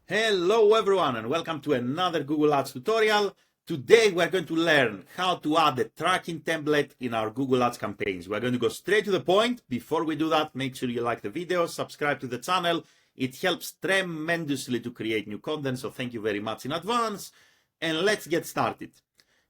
Hello everyone and welcome to another Google Ads tutorial. Today we're going to learn how to add a tracking template in our Google Ads campaigns. We're going to go straight to the point. Before we do that, make sure you like the video, subscribe to the channel. It helps tremendously to create new content, so thank you very much in advance. And let's get started.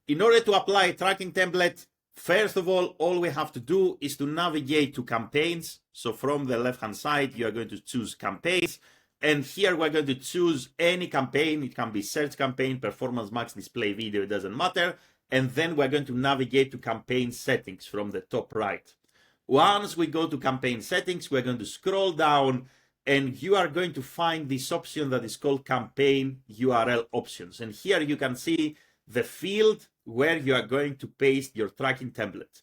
In order to apply a tracking template, first of all we have to do is to navigate to campaigns. So from the left-hand side, you are going to choose campaigns. And here we're going to choose any campaign. It can be search campaign, performance max, display video, it doesn't matter. And then we're going to navigate to campaign settings from the top right. Once we go to campaign settings, we're going to scroll down and you are going to find this option that is called campaign URL options. And here you can see the field where you are going to paste your tracking template.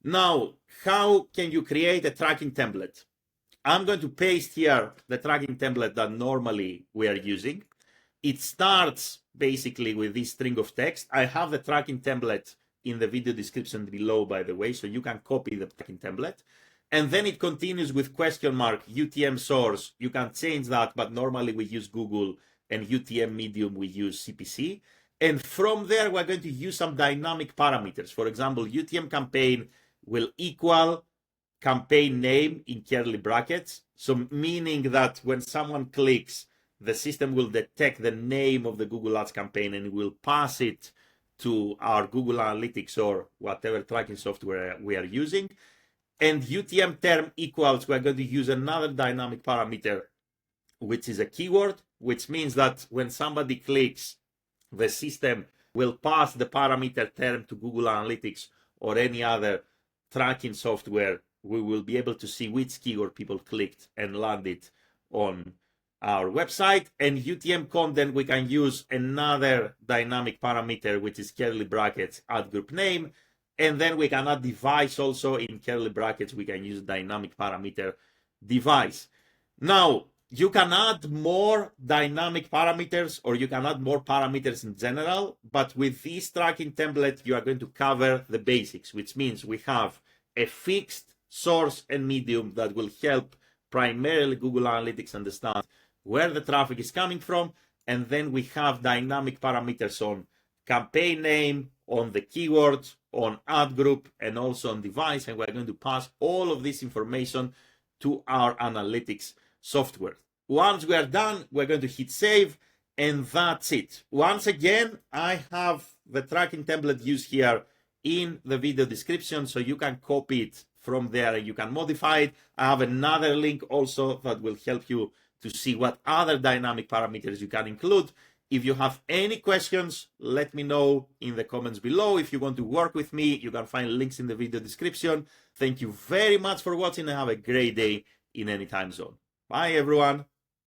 Now, how can you create a tracking template? I'm going to paste here the tracking template that normally we are using. It starts basically with this string of text. I have the tracking template in the video description below, by the way, so you can copy the tracking template. And then it continues with question mark, UTM source. You can change that, but normally we use Google, and UTM medium we use CPC. And from there, we're going to use some dynamic parameters. For example, UTM campaign will equal campaign name in curly brackets. So meaning that when someone clicks, the system will detect the name of the Google Ads campaign and it will pass it to our Google Analytics or whatever tracking software we are using. And UTM term equals, we're going to use another dynamic parameter, which is a keyword, which means that when somebody clicks, the system will pass the parameter term to Google Analytics or any other tracking software. We will be able to see which keyword people clicked and landed on our website. And UTM content, we can use another dynamic parameter, which is curly brackets, adgroupname. And then we can add device also in curly brackets. We can use dynamic parameter device. Now, you can add more dynamic parameters or you can add more parameters in general. But with this tracking template, you are going to cover the basics, which means we have a fixed source and medium that will help primarily Google Analytics understand where the traffic is coming from. And then we have dynamic parameters on campaign name, on the keywords, on ad group, and also on device. And we're going to pass all of this information to our analytics software. Once we are done, we're going to hit save, and that's it. Once again, I have the tracking template used here in the video description, so you can copy it from there and you can modify it. I have another link also that will help you to see what other dynamic parameters you can include. If you have any questions, let me know in the comments below. If you want to work with me, you can find links in the video description. Thank you very much for watching and have a great day in any time zone. Bye everyone.